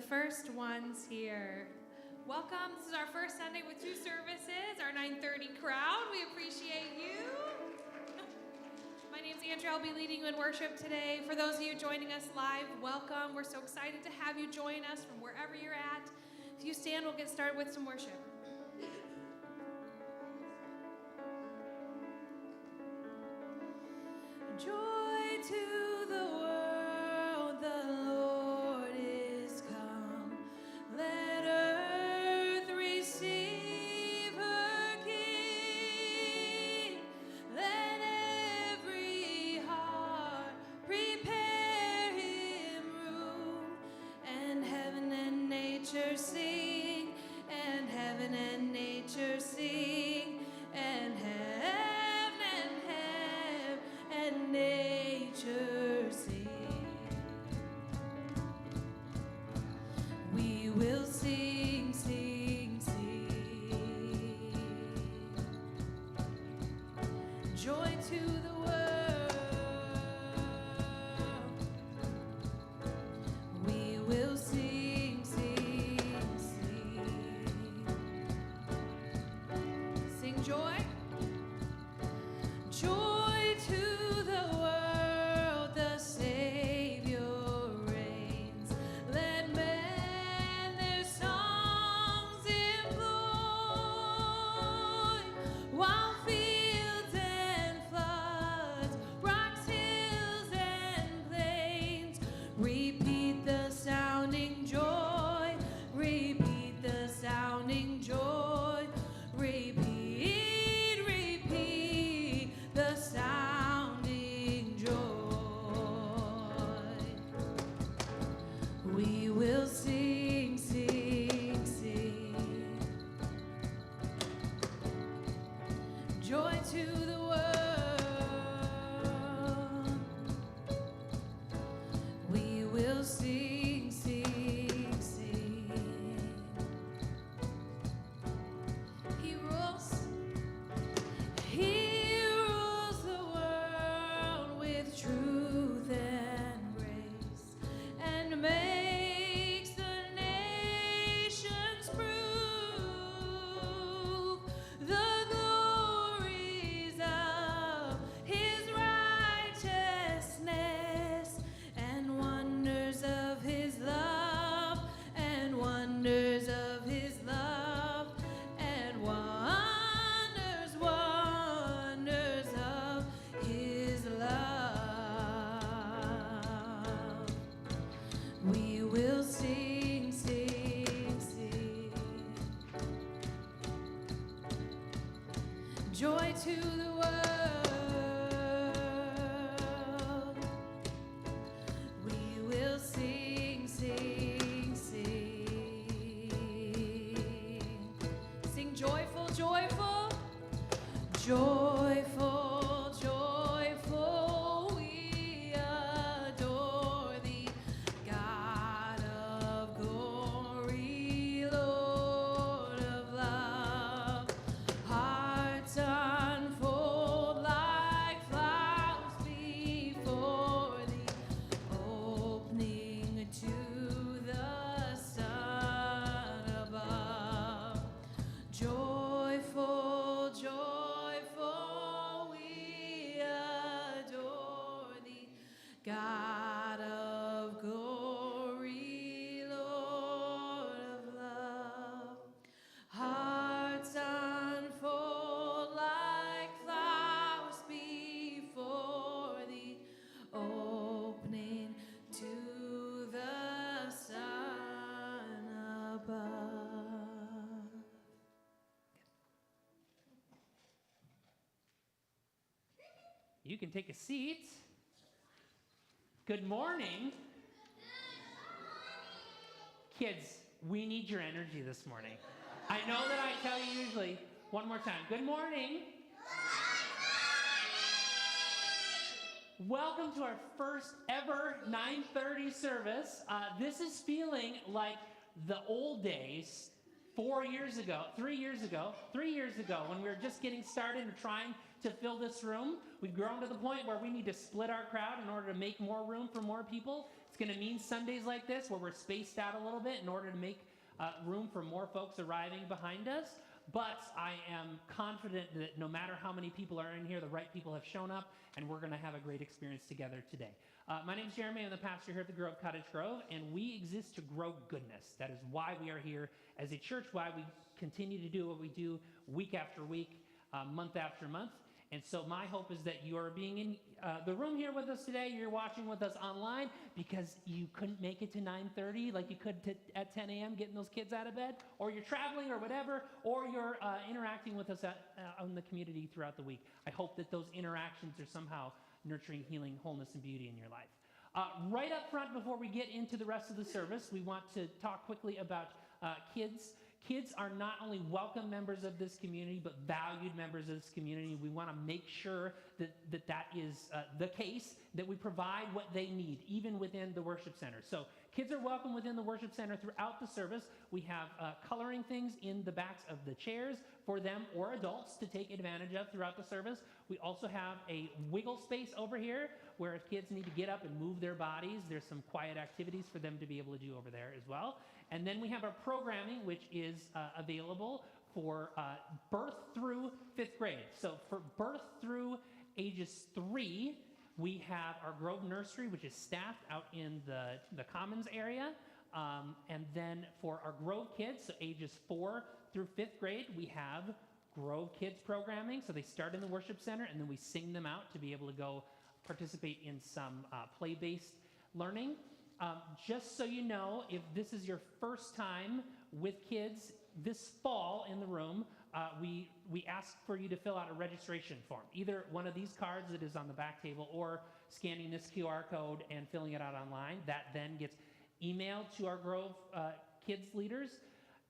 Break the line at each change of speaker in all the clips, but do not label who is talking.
first ones here. Welcome. This is our first Sunday with 2 services, our 9:30 crowd. We appreciate you. My name's Andrea. I'll be leading you in worship today. For those of you joining us live, welcome. We're so excited to have you join us from wherever you're at. If you stand, we'll get started with some worship. Joy to the world, the Lord is come. Let earth receive her King. Let every heart prepare him room. And heaven and nature sing, and heaven and nature sing, and nature sing. We will sing, sing, sing. Joy to the world. We will sing, sing, sing. Sing joy. Joy to the world, the Savior reigns. Let men their songs employ, while fields and floods, rocks, hills, and plains repeat the sounding joy, repeat the sounding joy, repeat the sounding joy. We will sing, sing, sing. Joy to the world. We will sing, sing, sing. He rules. He rules the world with truth and grace, and makes the nations prove the glories of his righteousness, and wonders of his love, and wonders of his love, and wonders, wonders of his love. We will sing, sing, sing. Joy to the world. We will sing, sing, sing. Sing joyful, joyful. Joyful, joyful, we adore thee, God of glory, Lord of love. Hearts unfold like flowers before thee, opening to the sun above. Joyful, joyful, we adore thee, God of glory, Lord of love. Hearts unfold like flowers before thee, opening to the sun above.
You can take a seat. Good morning. Kids, we need your energy this morning. I know that I tell you usually, one more time. Good morning. Welcome to our first ever 9:30 service. This is feeling like the old days 3 years ago, when we were just getting started and trying to fill this room. We've grown to the point where we need to split our crowd in order to make more room for more people. It's going to mean Sundays like this where we're spaced out a little bit in order to make room for more folks arriving behind us. But I am confident that no matter how many people are in here, the right people have shown up, and we're going to have a great experience together today. My name is Jeremy. I'm the pastor here at the Grove Cottage Grove, and we exist to grow goodness. That is why we are here as a church, why we continue to do what we do week after week, month after month. And so my hope is that you are being in the room here with us today. You're watching with us online because you couldn't make it to 9:30 like you could at 10 a.m. getting those kids out of bed, or you're traveling or whatever, or you're interacting with us in the community throughout the week. I hope that those interactions are somehow nurturing healing, wholeness, and beauty in your life. Right up front, before we get into the rest of the service, we want to talk quickly about kids. Kids are not only welcome members of this community, but valued members of this community. We want to make sure that is the case, that we provide what they need, even within the worship center. So kids are welcome within the worship center throughout the service. We have coloring things in the backs of the chairs for them or adults to take advantage of throughout the service. We also have a wiggle space over here where if kids need to get up and move their bodies, there's some quiet activities for them to be able to do over there as well. And then we have our programming, which is available for birth through 5th grade. So for birth through ages 3, we have our Grove Nursery, which is staffed out in the Commons area. And then for our Grove kids, so ages 4 through 5th grade, we have Grove Kids programming. So they start in the worship center, and then we sing them out to be able to go participate in some play-based learning. Just so you know, if this is your first time with kids this fall in the room, we ask for you to fill out a registration form. Either one of these cards that is on the back table or scanning this QR code and filling it out online. That then gets emailed to our Grove kids leaders.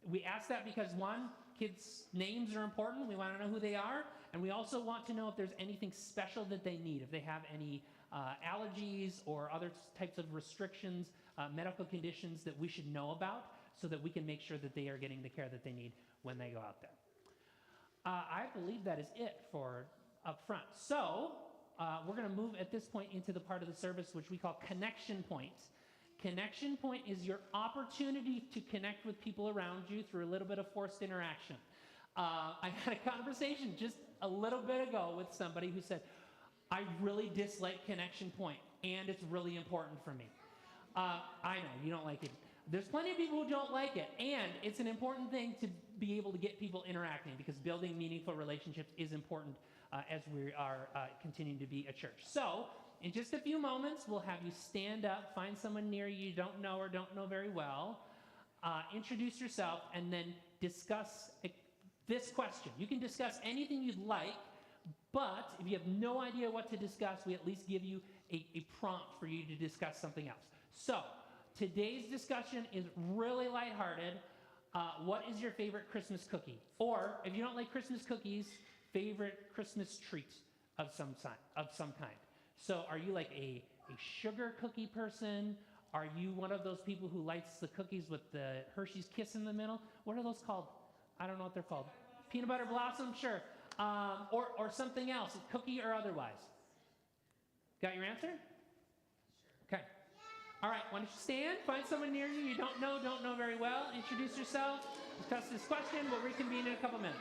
We ask that because, one, kids' names are important. We want to know who they are. And we also want to know if there's anything special that they need, if they have any allergies or other types of restrictions, medical conditions that we should know about so that we can make sure that they are getting the care that they need when they go out there. I believe that is it for up front. So we're going to move at this point into the part of the service which we call Connection Point. Connection Point is your opportunity to connect with people around you through a little bit of forced interaction. I had a conversation just a little bit ago with somebody who said, I really dislike Connection Point, and it's really important for me. I know, you don't like it. There's plenty of people who don't like it, and it's an important thing to be able to get people interacting because building meaningful relationships is important as we are continuing to be a church. So, in just a few moments, we'll have you stand up, find someone near you don't know or don't know very well, introduce yourself, and then discuss this question. You can discuss anything you'd like, but if you have no idea what to discuss, we at least give you a prompt for you to discuss something else. So, today's discussion is really lighthearted. What is your favorite Christmas cookie? Or, if you don't like Christmas cookies, favorite Christmas treat of some kind. So, are you like a sugar cookie person? Are you one of those people who likes the cookies with the Hershey's Kiss in the middle? What are those called? I don't know what they're called. Peanut butter blossom? Sure. Or something else, cookie or otherwise. Got your answer? Okay. All right, why don't you stand, find someone near you you don't know very well, introduce yourself, discuss this question, we'll reconvene in a couple minutes.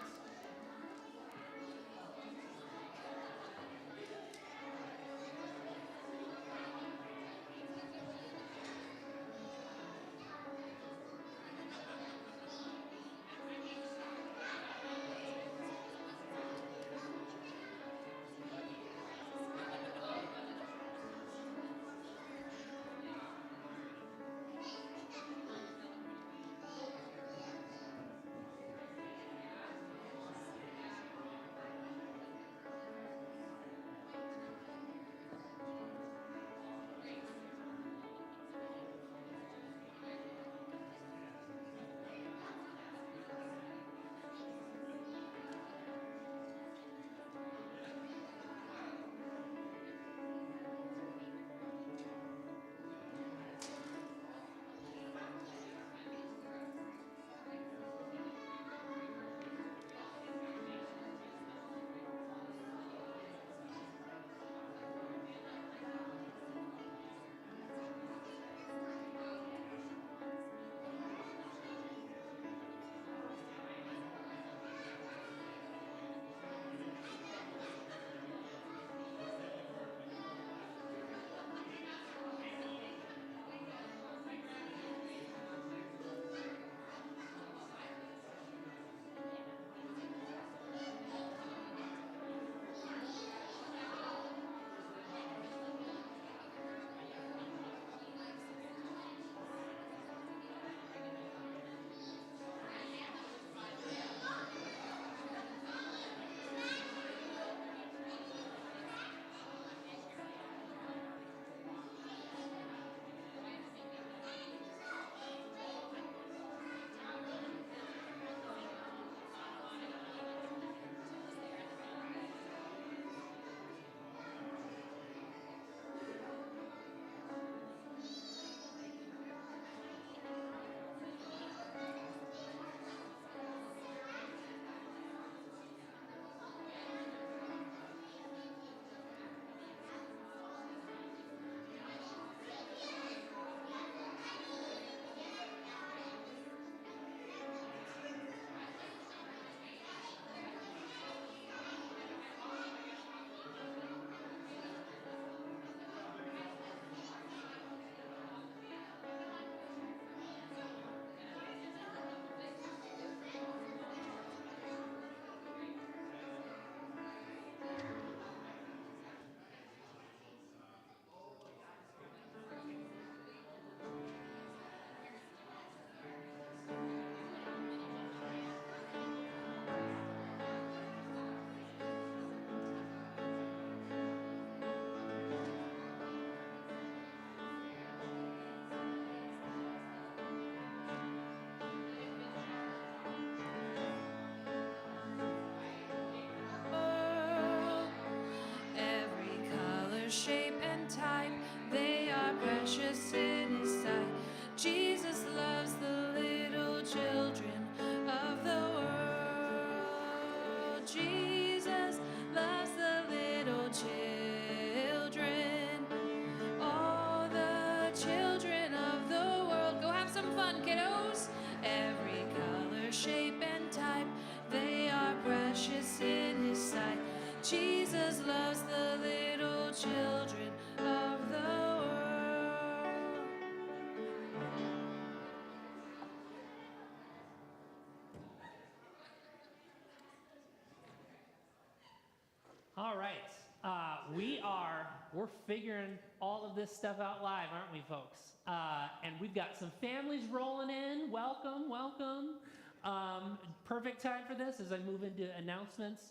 precious in His sight. Jesus loves the little children of the world. Jesus loves the little children, all the children of the world. Go have some fun, kiddos. Every color, shape, and type, they are precious in His sight. Jesus loves the little children of the world.
All right. We're figuring all of this stuff out live, aren't we, folks? And we've got some families rolling in. Welcome, welcome. Perfect time for this as I move into announcements.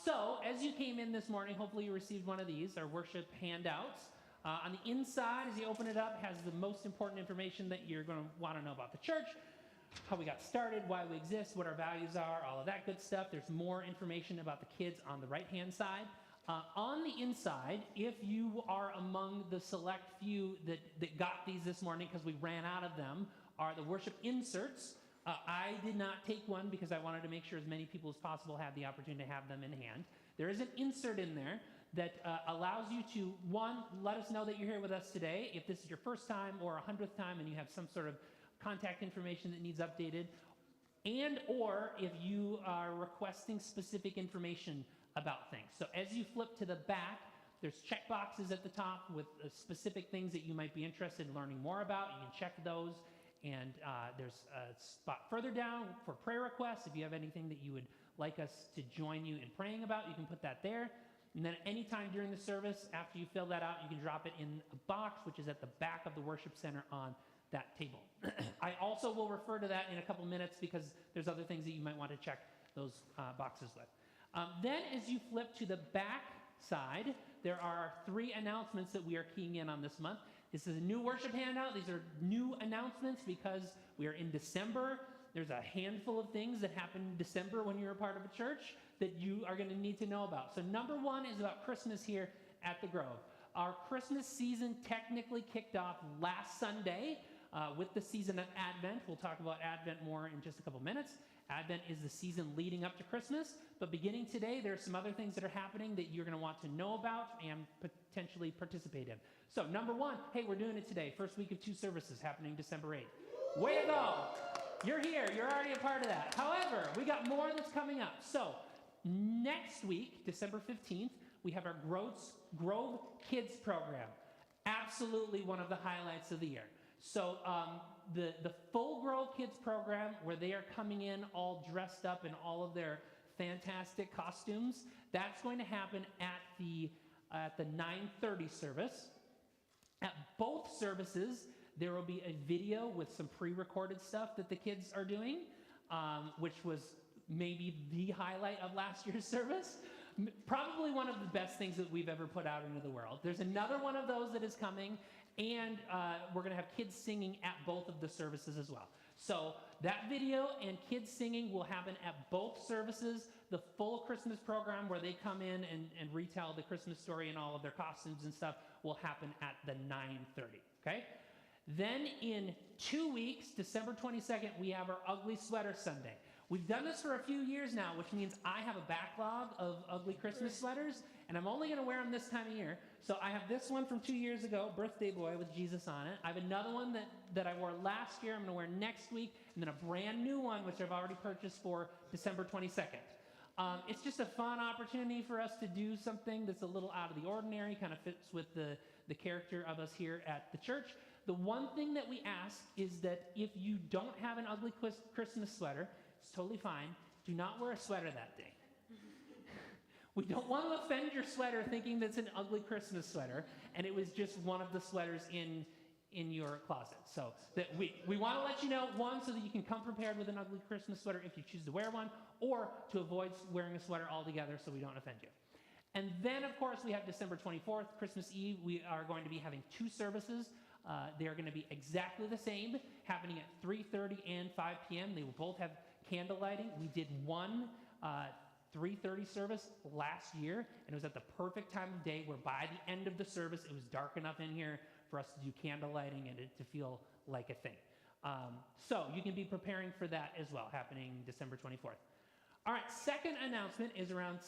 So, as you came in this morning, hopefully you received one of these, our worship handouts. On the inside, as you open it up, has the most important information that you're going to want to know about the church, how we got started, why we exist, what our values are, all of that good stuff. There's more information about the kids on the right-hand side. On the inside, if you are among the select few that got these this morning because we ran out of them, are the worship inserts. I did not take one because I wanted to make sure as many people as possible had the opportunity to have them in hand. There is an insert in there that allows you to, one, let us know that you're here with us today. If this is your first time or 100th time and you have some sort of contact information that needs updated, and or if you are requesting specific information about things. So as you flip to the back, there's check boxes at the top with specific things that you might be interested in learning more about. You can check those. And there's a spot further down for prayer requests. If you have anything that you would like us to join you in praying about, you can put that there. And then anytime during the service, after you fill that out, you can drop it in a box, which is at the back of the worship center on that table. I also will refer to that in a couple minutes because there's other things that you might want to check those boxes with. Then as you flip to the back side, there are 3 announcements that we are keying in on this month. This is a new worship handout. These are new announcements because we are in December. There's a handful of things that happen in December when you're a part of a church that you are going to need to know about. So number 1 is about Christmas here at the Grove. Our Christmas season technically kicked off last Sunday with the season of Advent. We'll talk about Advent more in just a couple minutes. Advent is the season leading up to Christmas, but beginning today, there are some other things that are happening that you're going to want to know about and potentially participate in. So number 1, hey, we're doing it today. First week of 2 services happening December 8th. Way to go. You're here. You're already a part of that. However, we got more that's coming up. So next week, December 15th, we have our Grove Kids program. Absolutely one of the highlights of the year. So the full Grove Kids program, where they are coming in all dressed up in all of their fantastic costumes, that's going to happen at the 9:30 service. At both services, there will be a video with some pre-recorded stuff that the kids are doing, which was maybe the highlight of last year's service. Probably one of the best things that we've ever put out into the world. There's another one of those that is coming, and we're going to have kids singing at both of the services as well. So that video and kids singing will happen at both services. The full Christmas program, where they come in and retell the Christmas story and all of their costumes and stuff, will happen at the 9:30, okay? Then in 2 weeks, December 22nd, we have our Ugly Sweater Sunday. We've done this for a few years now, which means I have a backlog of ugly Christmas sweaters, and I'm only going to wear them this time of year. So I have this one from 2 years ago, Birthday Boy with Jesus on it. I have another one that I wore last year, I'm going to wear next week, and then a brand new one, which I've already purchased for December 22nd. It's just a fun opportunity for us to do something that's a little out of the ordinary, kind of fits with the character of us here at the church. The one thing that we ask is that if you don't have an ugly Christmas sweater, it's totally fine. Do not wear a sweater that day. We don't want to offend your sweater thinking that's an ugly Christmas sweater, and it was just one of the sweaters in your closet. So that we want to let you know, one, so that you can come prepared with an ugly Christmas sweater if you choose to wear one, or to avoid wearing a sweater altogether so we don't offend you. And then, of course, we have December 24th, Christmas Eve. We are going to be having 2 services. They are going to be exactly the same, happening at 3:30 and 5 p.m. They will both have candle lighting. We did one 3:30 service last year, and it was at the perfect time of day where by the end of the service, it was dark enough in here for us to do candle lighting and it to feel like a thing. So you can be preparing for that as well, happening December 24th. All right, second announcement is around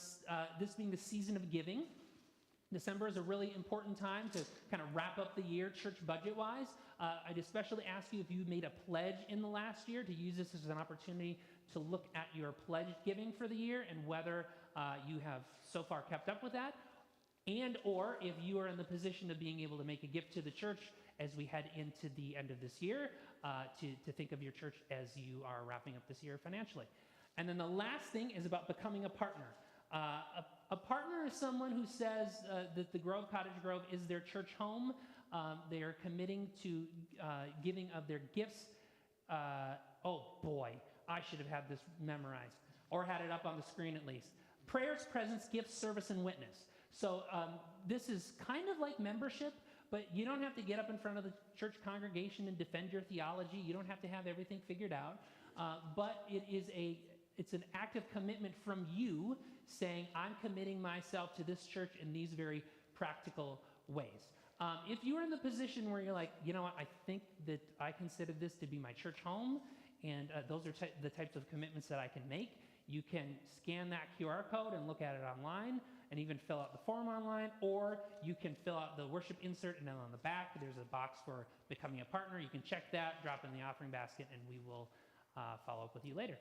this being the season of giving. December is a really important time to kind of wrap up the year church budget-wise. I'd especially ask you if you made a pledge in the last year to use this as an opportunity to look at your pledge giving for the year and whether you have so far kept up with that, and or if you are in the position of being able to make a gift to the church as we head into the end of this year, to think of your church as you are wrapping up this year financially. And then the last thing is about becoming a partner. A partner is someone who says that the Grove Cottage Grove is their church home. They are committing to giving of their gifts. Oh boy, I should have had this memorized or had it up on the screen at least. Prayers, presence, gifts, service, and witness. So this is kind of like membership, but you don't have to get up in front of the church congregation and defend your theology. You don't have to have everything figured out. But it's an active commitment from you saying, I'm committing myself to this church in these very practical ways. If you are in the position where you're like, you know what, I think that I consider this to be my church home, and those are the types of commitments that I can make, you can scan that QR code and look at it online and even fill out the form online, or you can fill out the worship insert, and then on the back there's a box for becoming a partner. You can check that, drop in the offering basket, and we will follow up with you later.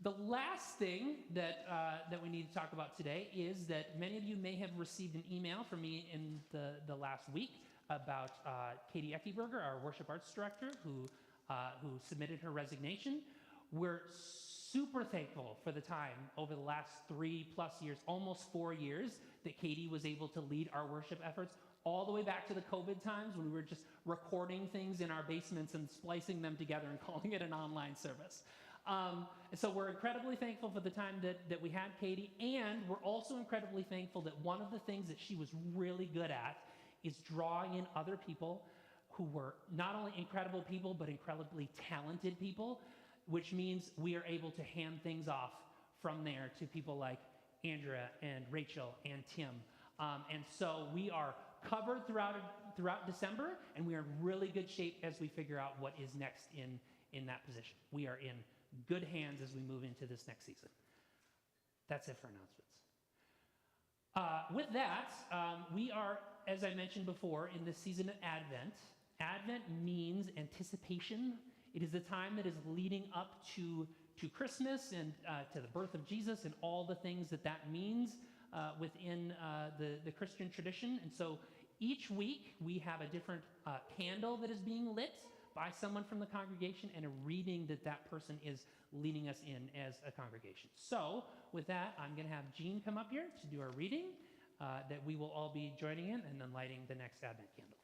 The last thing that we need to talk about today is that many of you may have received an email from me in the last week about Katie Eckeberger, our worship arts director, who submitted her resignation. We're super thankful for the time over the last 3+ years, almost 4 years, that Katie was able to lead our worship efforts all the way back to the COVID times when we were just recording things in our basements and splicing them together and calling it an online service. So we're incredibly thankful for the time that we had Katie, and we're also incredibly thankful that one of the things that she was really good at is drawing in other people who were not only incredible people, but incredibly talented people, which means we are able to hand things off from there to people like Andrea and Rachel and Tim. And so we are covered throughout December, and we are in really good shape as we figure out what is next in that position. We are in good hands as we move into this next season. That's it for announcements. With that, we are, as I mentioned before, in the season of Advent. Advent means anticipation. It is the time that is leading up to Christmas and to the birth of Jesus and all the things that means within the Christian tradition. And so each week we have a different candle that is being lit by someone from the congregation and a reading that person is leading us in as a congregation. So with that, I'm going to have Jean come up here to do our reading that we will all be joining in, and then lighting the next Advent candle.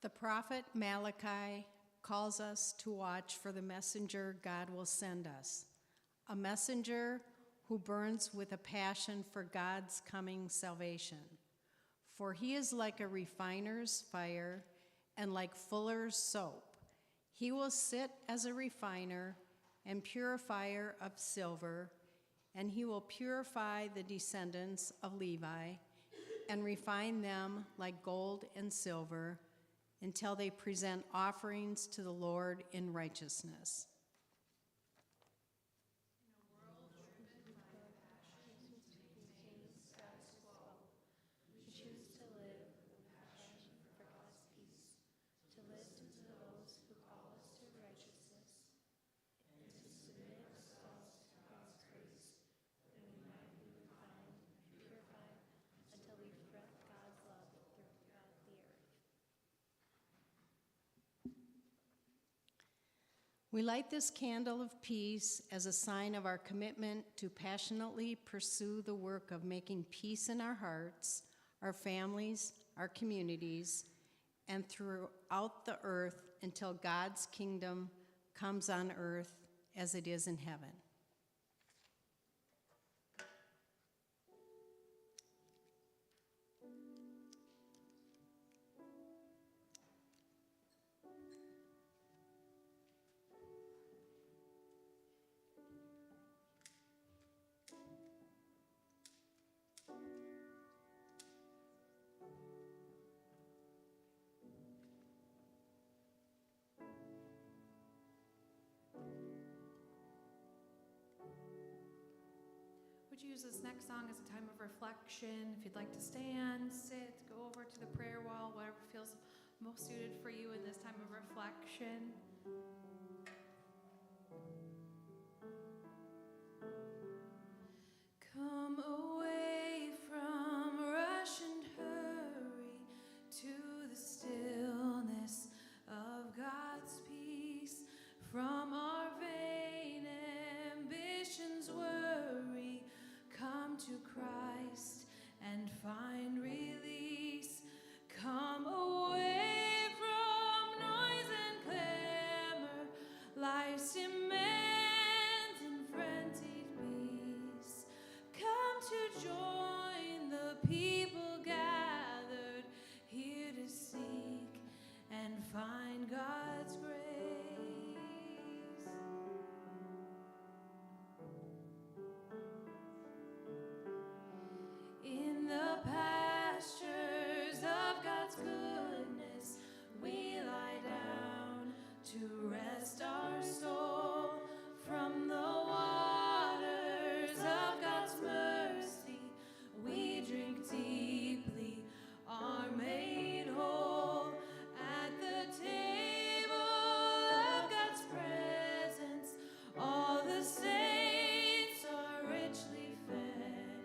The prophet Malachi calls us to watch for the messenger God will send us, a messenger who burns with a passion for God's coming salvation. For he is like a refiner's fire and like fuller's soap. He will sit as a refiner and purifier of silver, and he will purify the descendants of Levi and refine them like gold and silver, until they present offerings to the Lord in righteousness. We light this candle of peace as a sign of our commitment to passionately pursue the work of making peace in our hearts, our families, our communities, and throughout the earth until God's kingdom comes on earth as it is in heaven.
could use this next song as a time of reflection. If you'd like to stand, sit, go over to the prayer wall, whatever feels most suited for you in this time of reflection. Come away from rush and hurry to the stillness of God's peace. From our vain ambitions worry, come to Christ and find release. Come away from noise and clamor, life's demands and frenzied peace. Come to join the people gathered here to seek and find God's grace. In the pastures of God's goodness, we lie down to rest our soul. From the waters of God's mercy, we drink deeply, are made whole. At the table of God's presence, all the saints are richly fed.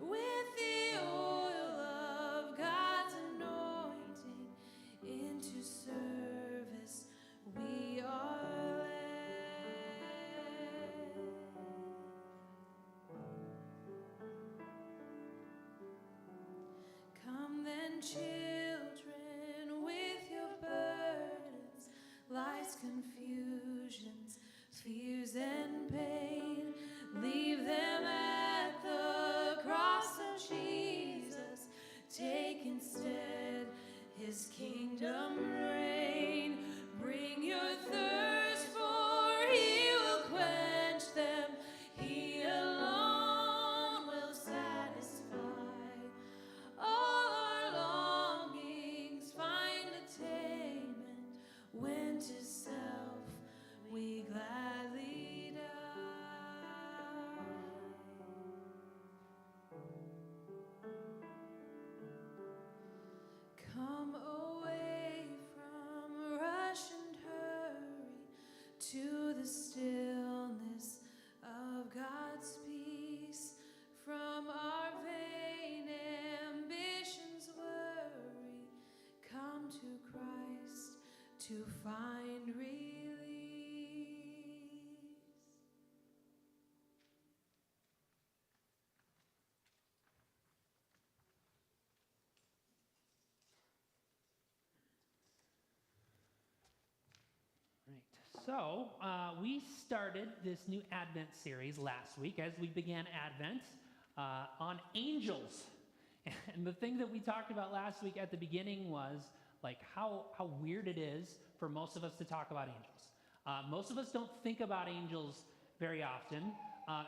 With the oil of God's anointing, into service we are led. Come then, children, with your burdens, life's confusions, fears and pain. Leave them at the cross of Jesus. Take instead his kingdom reign. Bring your thirst, for he will quench them. He alone will satisfy. All our longings find attainment when to self we gladly die. Come away from rush and hurry to the stillness of God's peace. From our vain ambitions worry, come to Christ to find release.
Right. So, we started this new Advent series last week as we began Advent on angels. And the thing that we talked about last week at the beginning was like how weird it is for most of us to talk about angels. Most of us don't think about angels very often,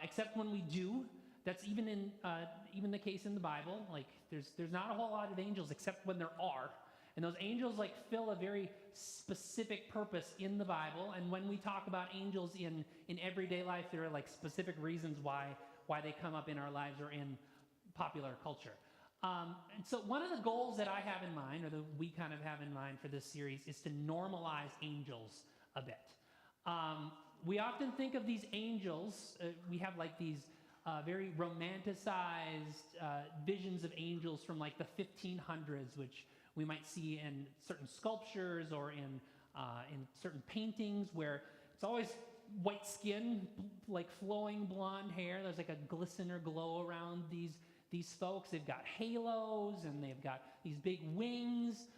except when we do. That's even the case in the Bible. Like there's not a whole lot of angels except when there are. And those angels like fill a very specific purpose in the Bible. And when we talk about angels in everyday life, there are like specific reasons why they come up in our lives or in popular culture. And so one of the goals that I have in mind, or that we kind of have in mind for this series, is to normalize angels a bit. We often think of these angels, we have like these very romanticized visions of angels from like the 1500s, which we might see in certain sculptures or in certain paintings where it's always white skin, like flowing blonde hair. There's like a glisten or glow around these folks. They've got halos and they've got these big wings.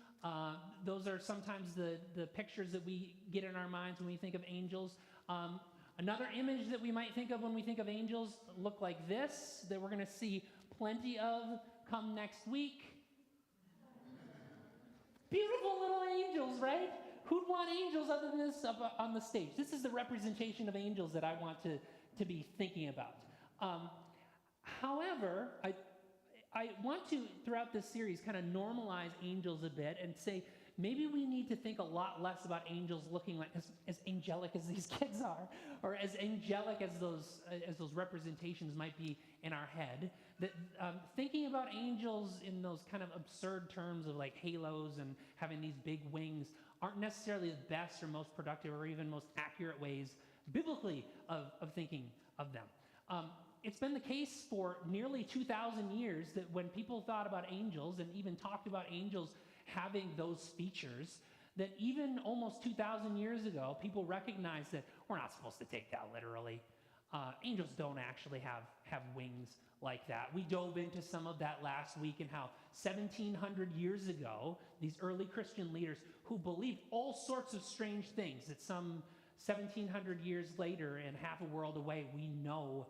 Those are sometimes the pictures that we get in our minds when we think of angels. Another image that we might think of when we think of angels look like this, that we're going to see plenty of come next week. Beautiful little angels, right? Who'd want angels other than this up on the stage? This is the representation of angels that I want to be thinking about. However, I want to, throughout this series, kind of normalize angels a bit and say maybe we need to think a lot less about angels looking like as angelic as these kids are, or as angelic as those representations might be in our head. That thinking about angels in those kind of absurd terms of like halos and having these big wings aren't necessarily the best or most productive or even most accurate ways biblically of thinking of them. It's been the case for nearly 2,000 years that when people thought about angels and even talked about angels having those features, that even almost 2,000 years ago, people recognized that we're not supposed to take that literally. Angels don't actually have wings like that. We dove into some of that last week and how 1,700 years ago, these early Christian leaders who believed all sorts of strange things that some 1,700 years later and half a world away we know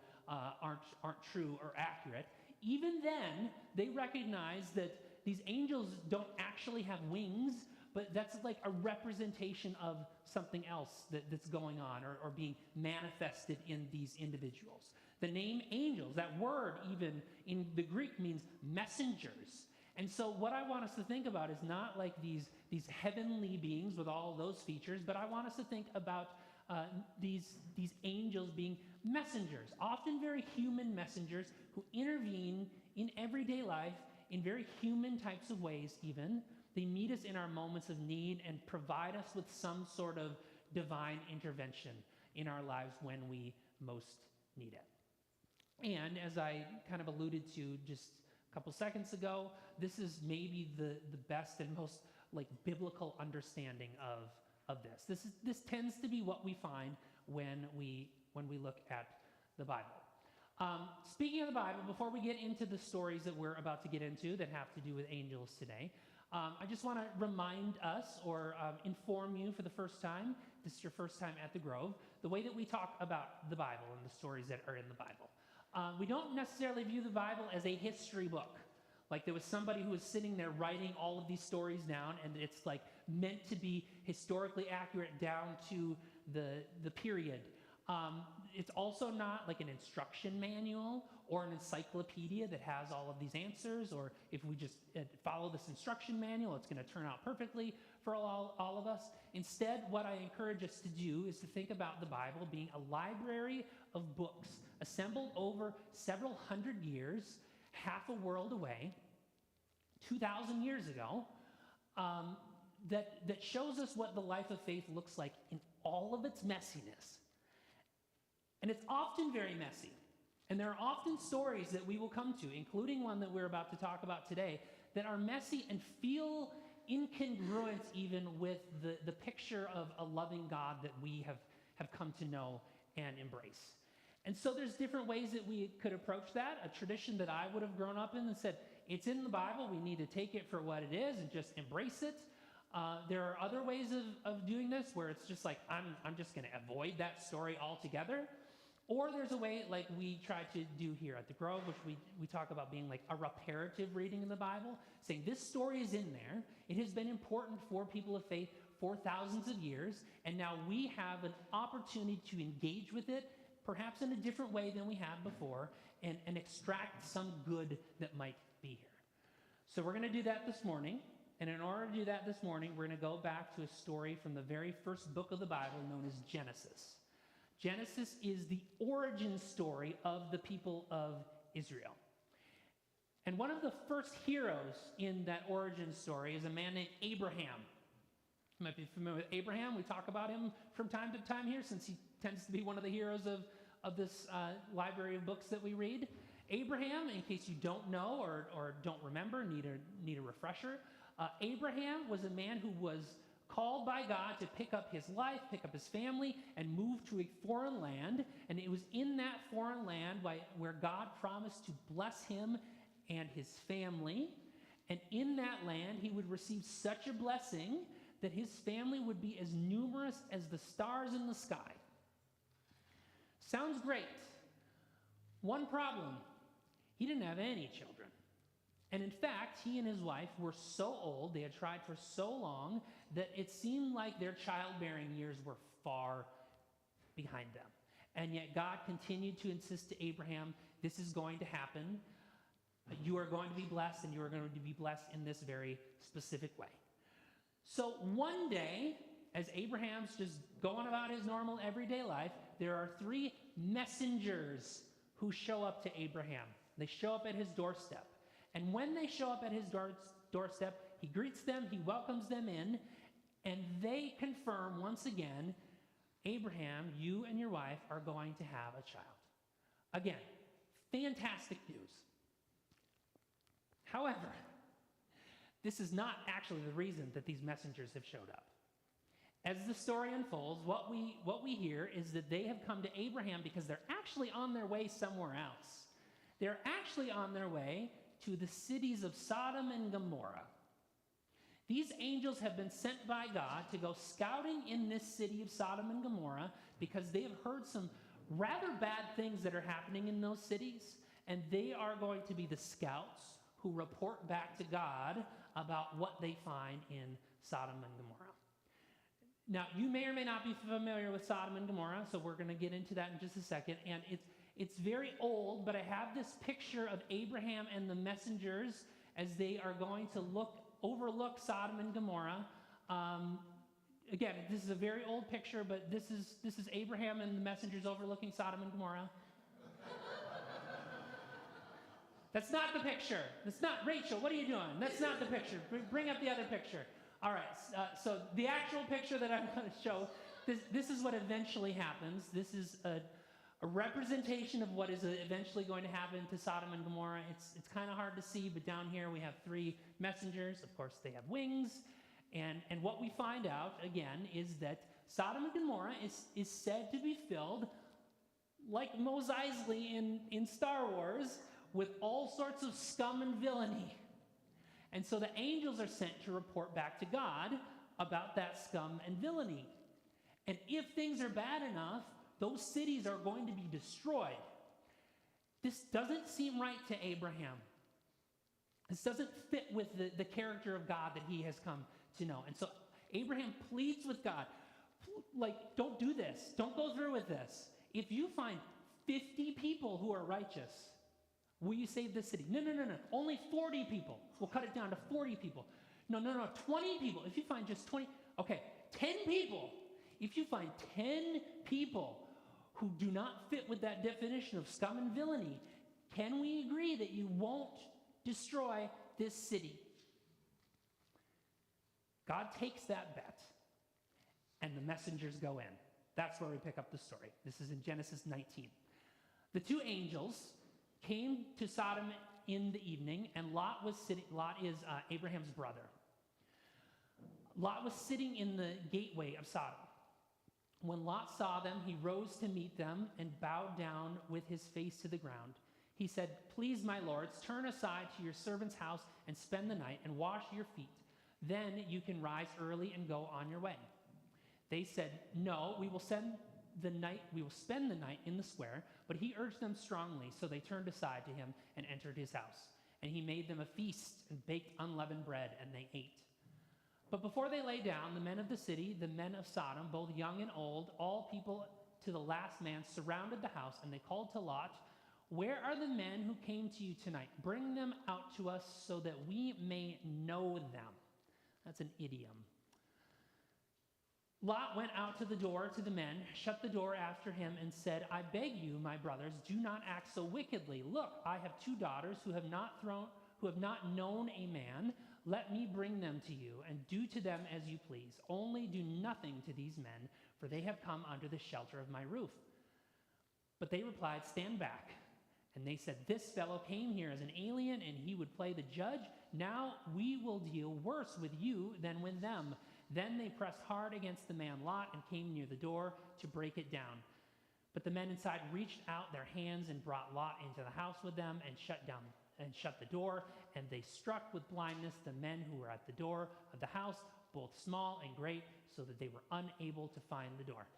aren't true or accurate. Even then, they recognized that these angels don't actually have wings, but that's like a representation of something else that's going on or being manifested in these individuals. The name angels, that word even in the Greek means messengers. And so what I want us to think about is not like these heavenly beings with all those features, but I want us to think about these angels being messengers, often very human messengers who intervene in everyday life in very human types of ways even. They meet us in our moments of need and provide us with some sort of divine intervention in our lives when we most need it. And as I kind of alluded to just a couple seconds ago, this is maybe the best and most like biblical understanding of this. This tends to be what we find when we look at the Bible. Speaking of the Bible, before we get into the stories that we're about to get into that have to do with angels today, I just want to remind us or inform you for the first time, if this is your first time at the Grove, the way that we talk about the Bible and the stories that are in the Bible. We don't necessarily view the Bible as a history book. Like there was somebody who was sitting there writing all of these stories down, and it's like meant to be historically accurate down to the period. It's also not like an instruction manual or an encyclopedia that has all of these answers, or if we just follow this instruction manual, it's going to turn out perfectly for all of us. Instead, what I encourage us to do is to think about the Bible being a library of books assembled over several hundred years, half a world away, 2,000 years ago, that shows us what the life of faith looks like in all of its messiness. And it's often very messy. And there are often stories that we will come to, including one that we're about to talk about today, that are messy and feel incongruent even with the picture of a loving God that we have come to know and embrace. And so there's different ways that we could approach that. A tradition that I would have grown up in and said, it's in the Bible, we need to take it for what it is and just embrace it. There are other ways of doing this where it's just like, I'm just going to avoid that story altogether. Or there's a way like we try to do here at the Grove, which we talk about being like a reparative reading in the Bible, saying this story is in there. It has been important for people of faith for thousands of years, and now we have an opportunity to engage with it, perhaps in a different way than we have before, and extract some good that might be here. So we're going to do that this morning, and in order to do that this morning, we're going to go back to a story from the very first book of the Bible known as Genesis. Genesis is the origin story of the people of Israel. And one of the first heroes in that origin story is a man named Abraham. You might be familiar with Abraham. We talk about him from time to time here since he tends to be one of the heroes of this library of books that we read. Abraham, in case you don't know or don't remember, need a refresher, Abraham was a man who was called by God to pick up his life, pick up his family, and move to a foreign land. And it was in that foreign land where God promised to bless him and his family. And in that land, he would receive such a blessing that his family would be as numerous as the stars in the sky. Sounds great. One problem, he didn't have any children. And in fact, he and his wife were so old, they had tried for so long, that it seemed like their childbearing years were far behind them. And yet God continued to insist to Abraham, this is going to happen. You are going to be blessed, and you are going to be blessed in this very specific way. So one day, as Abraham's just going about his normal everyday life, there are 3 messengers who show up to Abraham. They show up at his doorstep. And when they show up at his doorstep, he greets them, he welcomes them in, and they confirm once again, Abraham, you and your wife are going to have a child. Again, fantastic news. However, this is not actually the reason that these messengers have showed up. As the story unfolds, what we hear is that they have come to Abraham because they're actually on their way somewhere else. They're actually on their way to the cities of Sodom and Gomorrah. These angels have been sent by God to go scouting in this city of Sodom and Gomorrah because they have heard some rather bad things that are happening in those cities, and they are going to be the scouts who report back to God about what they find in Sodom and Gomorrah. Now, you may or may not be familiar with Sodom and Gomorrah, so we're going to get into that in just a second, and it's very old, but I have this picture of Abraham and the messengers as they are going to overlook Sodom and Gomorrah. Again, this is a very old picture, but this is Abraham and the messengers overlooking Sodom and Gomorrah. That's not the picture. That's not, Rachel, what are you doing? That's not the picture. Bring up the other picture. All right, so the actual picture that I'm going to show, this is what eventually happens. This is a representation of what is eventually going to happen to Sodom and Gomorrah. It's kind of hard to see, but down here we have 3 messengers. Of course, they have wings. And what we find out, again, is that Sodom and Gomorrah is said to be filled, like Mos Eisley in Star Wars, with all sorts of scum and villainy. And so the angels are sent to report back to God about that scum and villainy. And if things are bad enough, those cities are going to be destroyed. This doesn't seem right to Abraham. This doesn't fit with the character of God that he has come to know. And so Abraham pleads with God, like, don't do this. Don't go through with this. If you find 50 people who are righteous, will you save this city? No. Only 40 people. We'll cut it down to 40 people. No. 20 people. If you find just 20, okay, 10 people. If you find 10 people who do not fit with that definition of scum and villainy, can we agree that you won't destroy this city? God takes that bet, and the messengers go in. That's where we pick up the story. This is in Genesis 19. The 2 angels came to Sodom in the evening, and Lot was sitting. Lot is Abraham's brother. Lot was sitting in the gateway of Sodom. When Lot saw them, he rose to meet them and bowed down with his face to the ground. He said, "Please, my lords, turn aside to your servant's house and spend the night and wash your feet. Then you can rise early and go on your way." They said, "No, we will spend the night in the square." But he urged them strongly, so they turned aside to him and entered his house. And he made them a feast and baked unleavened bread, and they ate. But before they lay down, the men of the city, the men of Sodom, both young and old, all people to the last man, surrounded the house, and they called to Lot, "Where are the men who came to you tonight? Bring them out to us so that we may know them." That's an idiom. Lot went out to the door to the men, shut the door after him, and said, "I beg you, my brothers, do not act so wickedly. Look, I have 2 daughters who have not known a man. Let me bring them to you, and do to them as you please. Only do nothing to these men, for they have come under the shelter of my roof." But they replied, "Stand back." And they said, "This fellow came here as an alien, and he would play the judge. Now we will deal worse with you than with them." Then they pressed hard against the man Lot and came near the door to break it down. But the men inside reached out their hands and brought Lot into the house with them and shut the door. And they struck with blindness the men who were at the door of the house, both small and great, so that they were unable to find the door.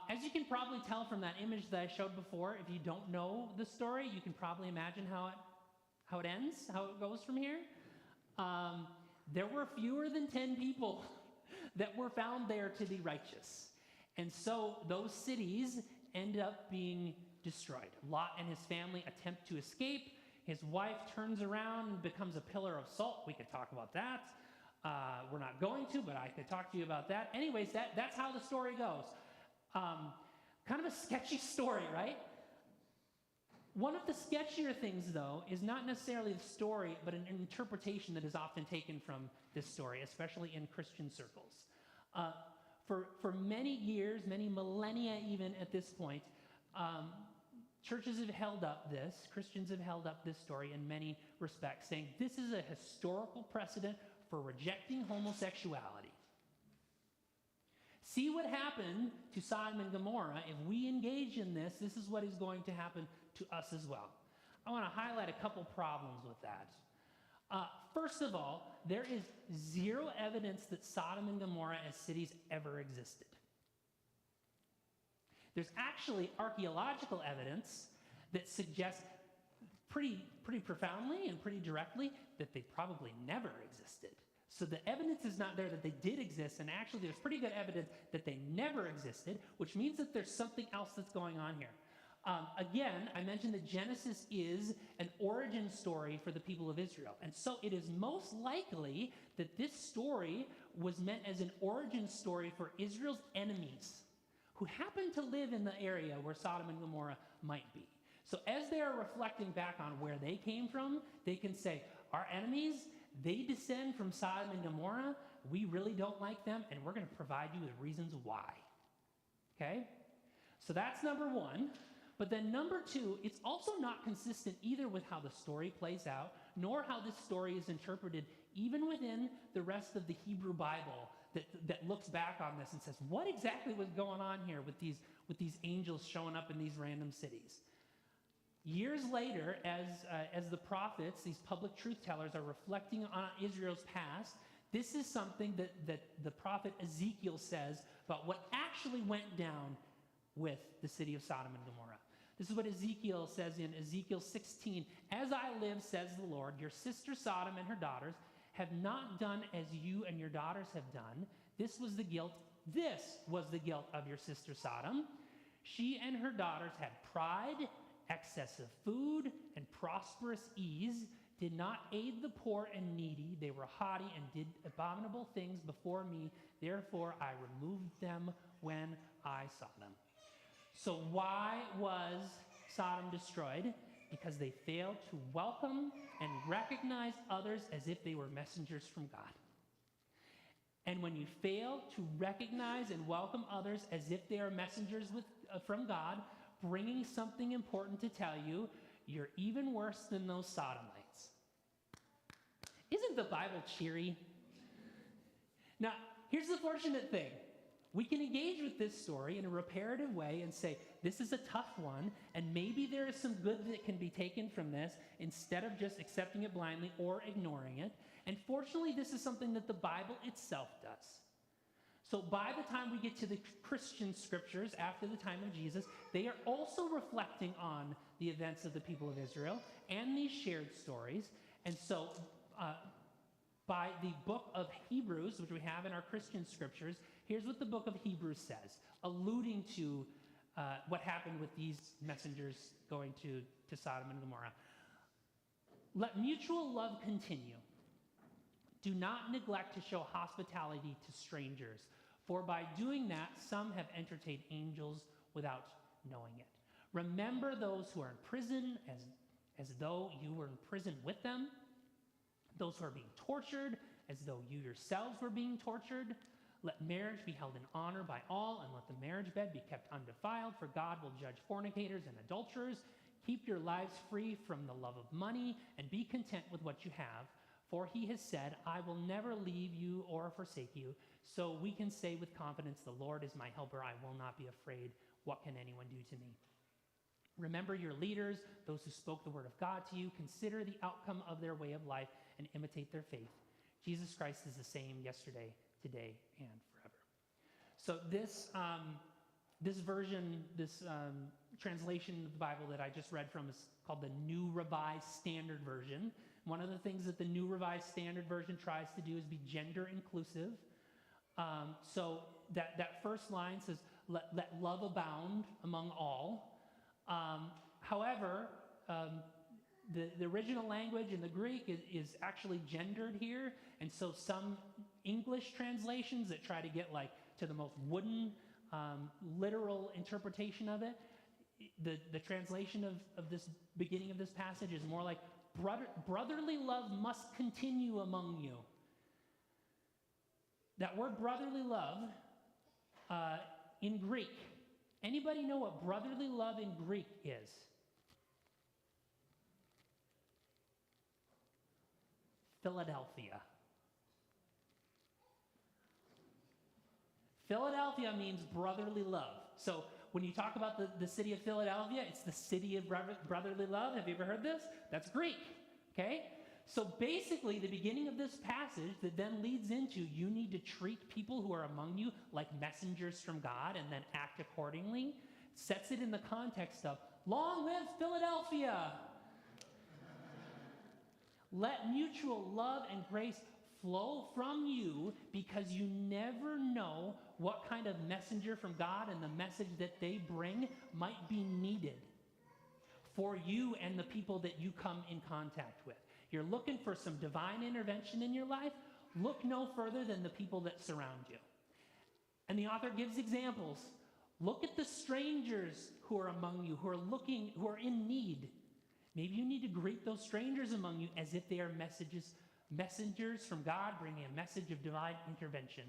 As you can probably tell from that image that I showed before, if you don't know the story, you can probably imagine how it ends, how it goes from here. There were fewer than 10 people that were found there to be righteous. And so those cities end up being destroyed. Lot and his family attempt to escape. His wife turns around and becomes a pillar of salt. We could talk about that. We're not going to, but I could talk to you about that. Anyways, that's how the story goes. Kind of a sketchy story, right? One of the sketchier things, though, is not necessarily the story, but an interpretation that is often taken from this story, especially in Christian circles. For many years, many millennia even at this point, churches have held up this, Christians have held up this story in many respects, saying this is a historical precedent for rejecting homosexuality. See what happened to Sodom and Gomorrah. If we engage in this, this is what is going to happen to us as well. I want to highlight a couple problems with that. First of all, there is zero evidence that Sodom and Gomorrah as cities ever existed. There's actually archaeological evidence that suggests pretty profoundly and pretty directly that they probably never existed. So the evidence is not there that they did exist, and actually there's pretty good evidence that they never existed, which means that there's something else that's going on here. Again, I mentioned that Genesis is an origin story for the people of Israel. And so it is most likely that this story was meant as an origin story for Israel's enemies who happen to live in the area where Sodom and Gomorrah might be. So as they are reflecting back on where they came from, they can say, our enemies, they descend from Sodom and Gomorrah. We really don't like them, and we're going to provide you with reasons why. Okay? So that's number one. But then number two, it's also not consistent either with how the story plays out, nor how this story is interpreted even within the rest of the Hebrew Bible that looks back on this and says, what exactly was going on here with these angels showing up in these random cities? Years later, as the prophets, these public truth tellers, are reflecting on Israel's past, this is something that the prophet Ezekiel says about what actually went down with the city of Sodom and Gomorrah. This is what Ezekiel says in Ezekiel 16. As I live, says the Lord, your sister Sodom and her daughters have not done as you and your daughters have done. This was the guilt of your sister Sodom. She and her daughters had pride, excess of food, and prosperous ease, did not aid the poor and needy. They were haughty and did abominable things before me. Therefore, I removed them when I saw them. So why was Sodom destroyed? Because they failed to welcome and recognize others as if they were messengers from God. And when you fail to recognize and welcome others as if they are messengers from God, bringing something important to tell you, you're even worse than those Sodomites. Isn't the Bible cheery? Now, here's the fortunate thing. We can engage with this story in a reparative way and say, this is a tough one, and maybe there is some good that can be taken from this instead of just accepting it blindly or ignoring it. And fortunately, this is something that the Bible itself does. So by the time we get to the Christian scriptures after the time of Jesus, they are also reflecting on the events of the people of Israel and these shared stories. And so by the book of Hebrews, which we have in our Christian scriptures, here's what the book of Hebrews says, alluding to what happened with these messengers going to Sodom and Gomorrah. Let mutual love continue. Do not neglect to show hospitality to strangers, for by doing that, some have entertained angels without knowing it. Remember those who are in prison as though you were in prison with them, those who are being tortured as though you yourselves were being tortured. Let marriage be held in honor by all, and let the marriage bed be kept undefiled, for God will judge fornicators and adulterers. Keep your lives free from the love of money, and be content with what you have. For he has said, I will never leave you or forsake you. So we can say with confidence, the Lord is my helper. I will not be afraid. What can anyone do to me? Remember your leaders, those who spoke the word of God to you. Consider the outcome of their way of life and imitate their faith. Jesus Christ is the same yesterday, today, and forever. So this version, this translation of the Bible that I just read from is called the New Revised Standard Version. One of the things that the New Revised Standard Version tries to do is be gender inclusive. So that first line says, let love abound among all. However, the original language in the Greek is actually gendered here, and so some English translations that try to get like to the most wooden, literal interpretation of it, the translation of this beginning of this passage is more like brotherly love must continue among you. That word brotherly love in Greek, anybody know what brotherly love in Greek is? Philadelphia. Philadelphia means brotherly love. So when you talk about the city of Philadelphia, it's the city of brotherly love. Have you ever heard this? That's Greek, okay? So basically, the beginning of this passage that then leads into you need to treat people who are among you like messengers from God and then act accordingly, sets it in the context of, long live Philadelphia! Let mutual love and grace flow from you, because you never know what kind of messenger from God and the message that they bring might be needed for you and the people that you come in contact with. You're looking for some divine intervention in your life, look no further than the people that surround you. And the author gives examples. Look at the strangers who are among you, who are in need. Maybe you need to greet those strangers among you as if they are messengers from God bringing a message of divine intervention.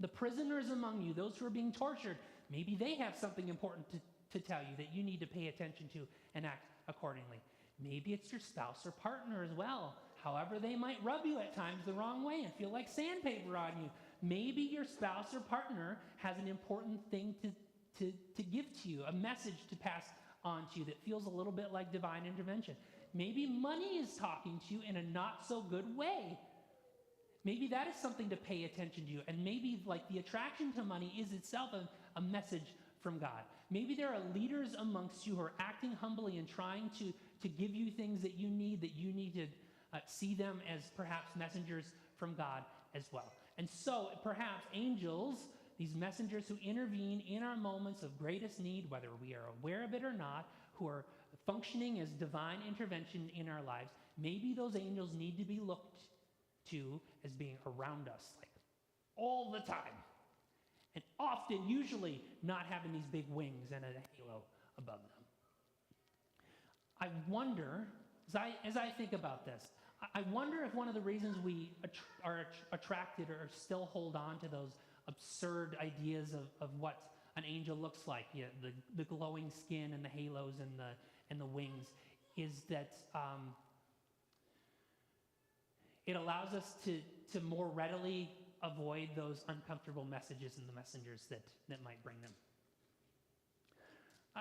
The prisoners among you, those who are being tortured, maybe they have something important to tell you that you need to pay attention to and act accordingly. Maybe it's your spouse or partner as well. However, they might rub you at times the wrong way and feel like sandpaper on you. Maybe your spouse or partner has an important thing to give to you, a message to pass on to you that feels a little bit like divine intervention. Maybe money is talking to you in a not so good way. Maybe that is something to pay attention to, and maybe like the attraction to money is itself a message from God. Maybe there are leaders amongst you who are acting humbly and trying to give you things that you need to see them as perhaps messengers from God as well. And so perhaps angels, these messengers who intervene in our moments of greatest need, whether we are aware of it or not, who are functioning as divine intervention in our lives, maybe those angels need to be looked to as being around us, like all the time. And often, usually, not having these big wings and a halo above them. I wonder, as I think about this, I wonder if one of the reasons we are attracted or still hold on to those absurd ideas of what an angel looks like, the glowing skin and the halos and the wings, is that it allows us to more readily avoid those uncomfortable messages and the messengers that might bring them.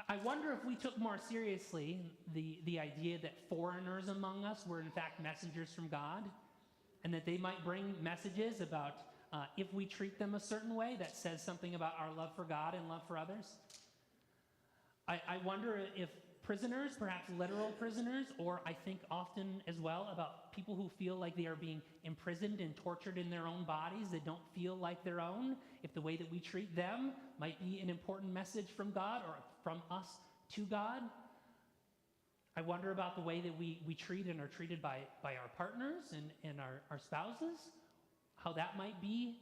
I wonder if we took more seriously the idea that foreigners among us were in fact messengers from God, and that they might bring messages about if we treat them a certain way that says something about our love for God and love for others. I wonder if prisoners, perhaps literal prisoners, or I think often as well about people who feel like they are being imprisoned and tortured in their own bodies that don't feel like their own, if the way that we treat them might be an important message from God or from us to God. I wonder about the way that we treat and are treated by our partners and our spouses, how that might be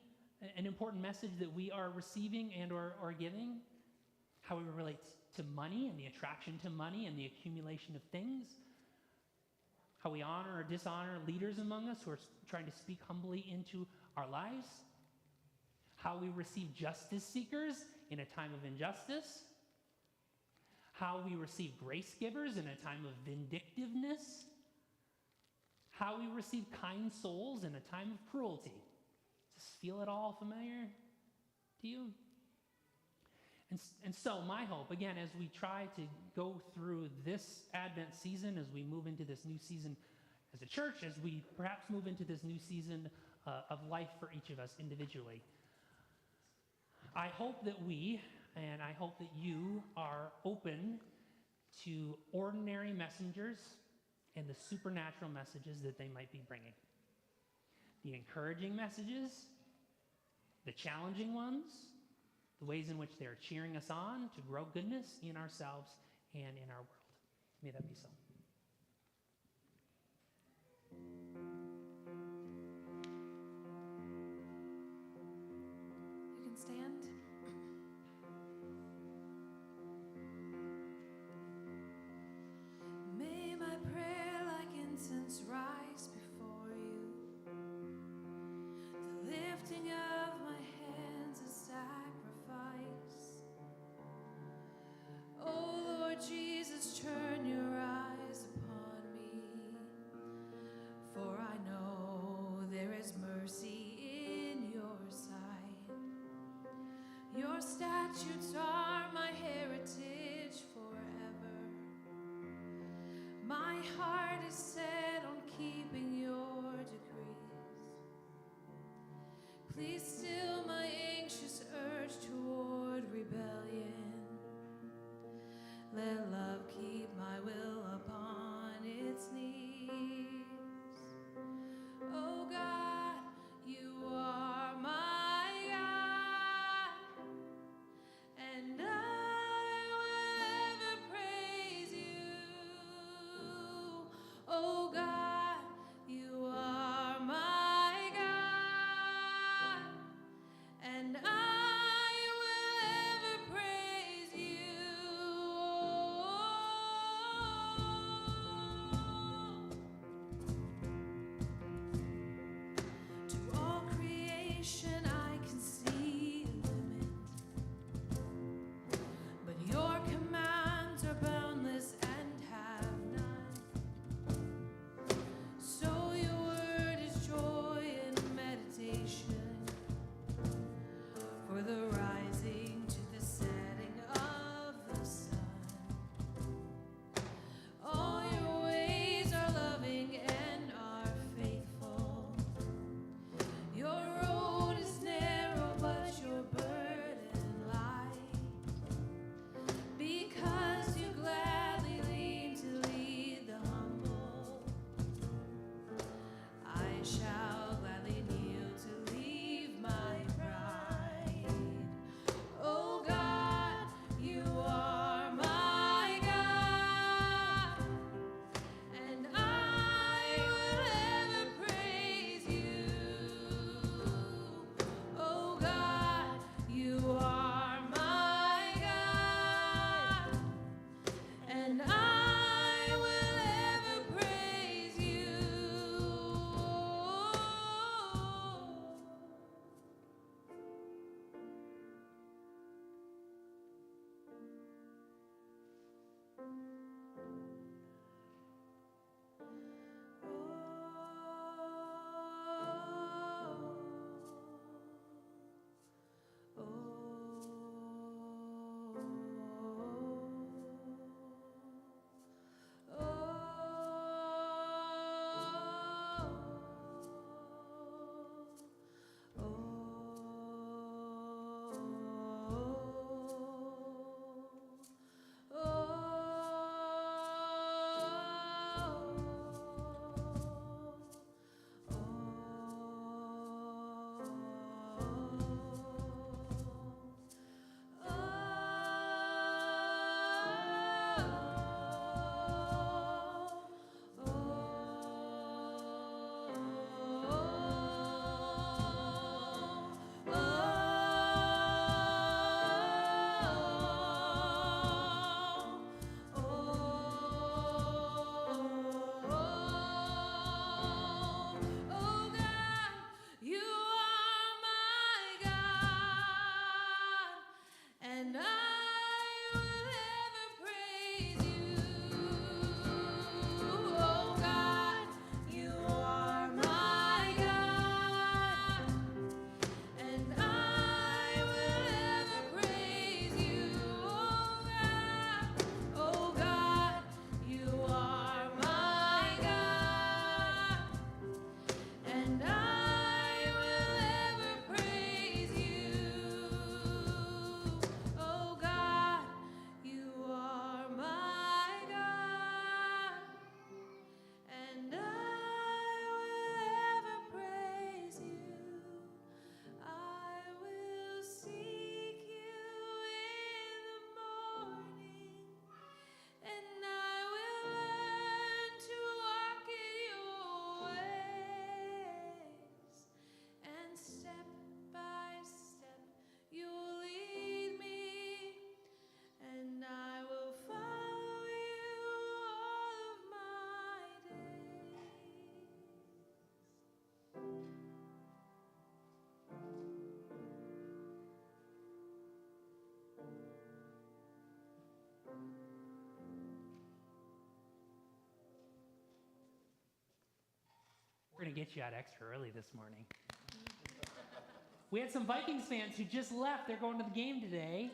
an important message that we are receiving and or giving, how we relate to money and the attraction to money and the accumulation of things, how we honor or dishonor leaders among us who are trying to speak humbly into our lives, how we receive justice seekers in a time of injustice, how we receive grace givers in a time of vindictiveness, how we receive kind souls in a time of cruelty. Does this feel at all familiar to you? And so my hope, again, as we try to go through this Advent season, as we move into this new season as a church, as we perhaps move into this new season of life for each of us individually, I hope that we, and I hope that you, are open to ordinary messengers and the supernatural messages that they might be bringing. The encouraging messages, the challenging ones, the ways in which they are cheering us on to grow goodness in ourselves and in our world. May that be so.
You can stand. May my prayer like incense rise before you. The lifting of my hands a sacrifice. Oh Lord Jesus, turn your eyes upon me, for I know there is mercy in your sight. Your statutes are my heritage forever. My heart is set on keeping your decrees. Please still my anxious urge toward rebellion. Let love keep my will upon its knees. Oh God, you are my God, and I will ever praise you. Oh God, you are my
We're going to get you out extra early this morning. We had some Vikings fans who just left. They're going to the game today.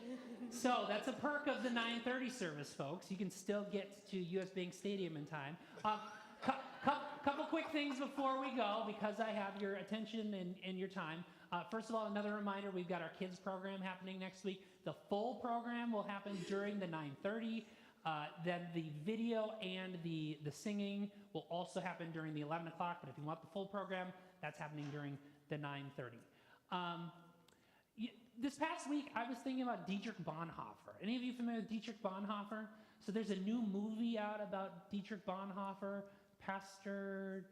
So that's a perk of the 9:30 service, folks. You can still get to US Bank Stadium in time. Couple quick things before we go, because I have your attention and your time. First of all, another reminder, we've got our kids program happening next week. The full program will happen during the 9:30. Then the video and the singing will also happen during the 11 o'clock. But if you want the full program, that's happening during the 9:30. This past week, I was thinking about Dietrich Bonhoeffer. Any of you familiar with Dietrich Bonhoeffer? So there's a new movie out about Dietrich Bonhoeffer, pastor,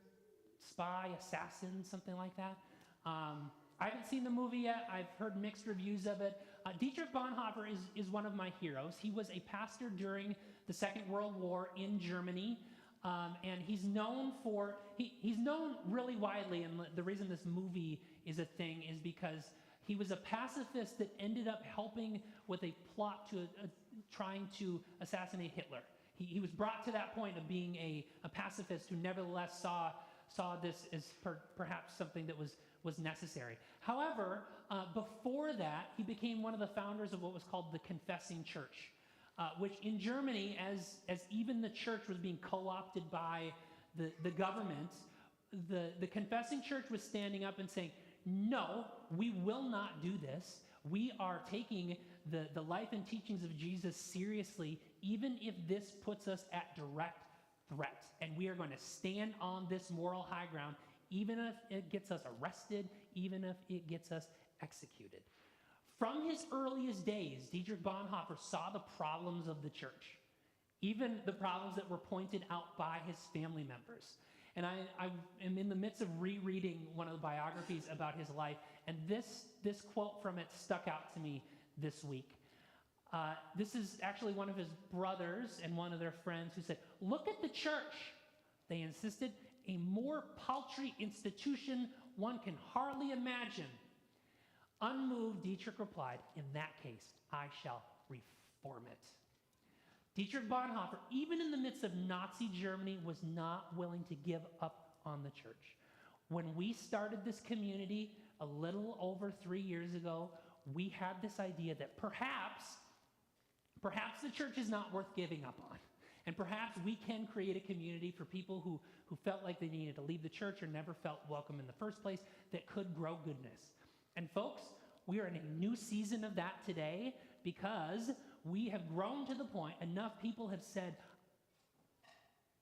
spy, assassin, something like that. I haven't seen the movie yet. I've heard mixed reviews of it. Dietrich Bonhoeffer is one of my heroes. He was a pastor during the Second World War in Germany. And he's known really widely, and the reason this movie is a thing is because he was a pacifist that ended up helping with a plot to trying to assassinate Hitler. He was brought to that point of being a pacifist who nevertheless saw this as perhaps something that was necessary. However, before that, he became one of the founders of what was called the Confessing Church. Which in Germany, as even the church was being co-opted by the government, the Confessing Church was standing up and saying, no, we will not do this. We are taking the life and teachings of Jesus seriously, even if this puts us at direct threat. And we are going to stand on this moral high ground, even if it gets us arrested, even if it gets us executed. From his earliest days, Dietrich Bonhoeffer saw the problems of the church, even the problems that were pointed out by his family members. And I am in the midst of rereading one of the biographies about his life, and this quote from it stuck out to me this week. This is actually one of his brothers and one of their friends who said, "Look at the church," they insisted, "a more paltry institution one can hardly imagine." Unmoved, Dietrich replied, "In that case, I shall reform it." Dietrich Bonhoeffer, even in the midst of Nazi Germany, was not willing to give up on the church. When we started this community a little over 3 years ago, we had this idea that perhaps the church is not worth giving up on. And perhaps we can create a community for people who felt like they needed to leave the church or never felt welcome in the first place that could grow goodness. And folks, we are in a new season of that today because we have grown to the point, enough people have said,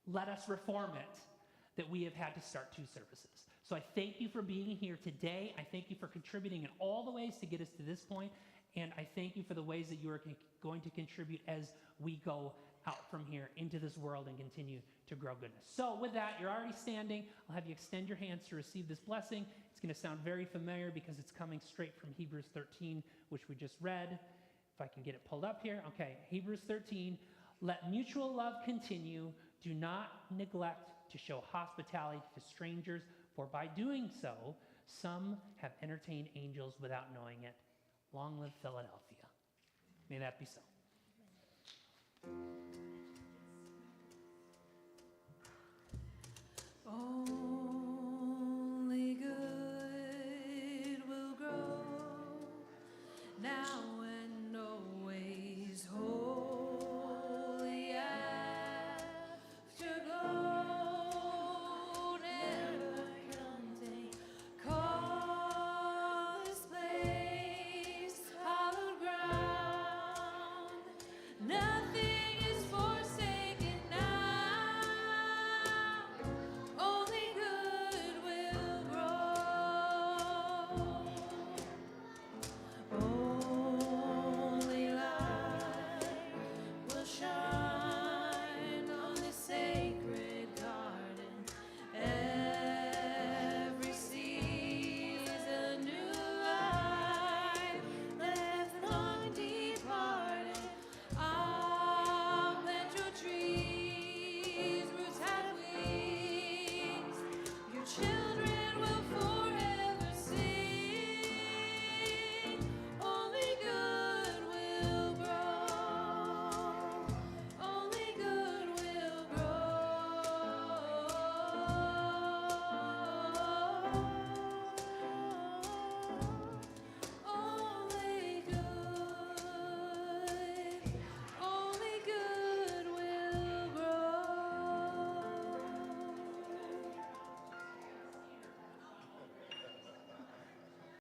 let us reform it, that we have had to start 2 services. So I thank you for being here today. I thank you for contributing in all the ways to get us to this point. And I thank you for the ways that you are going to contribute as we go out from here into this world and continue to grow goodness. So with that, you're already standing. I'll have you extend your hands to receive this blessing. It's going to sound very familiar because it's coming straight from Hebrews 13, which we just read. If I can get it pulled up here. Okay, Hebrews 13. Let mutual love continue. Do not neglect to show hospitality to strangers, for by doing so, some have entertained angels without knowing it. Long live Philadelphia. May that be so.
Oh.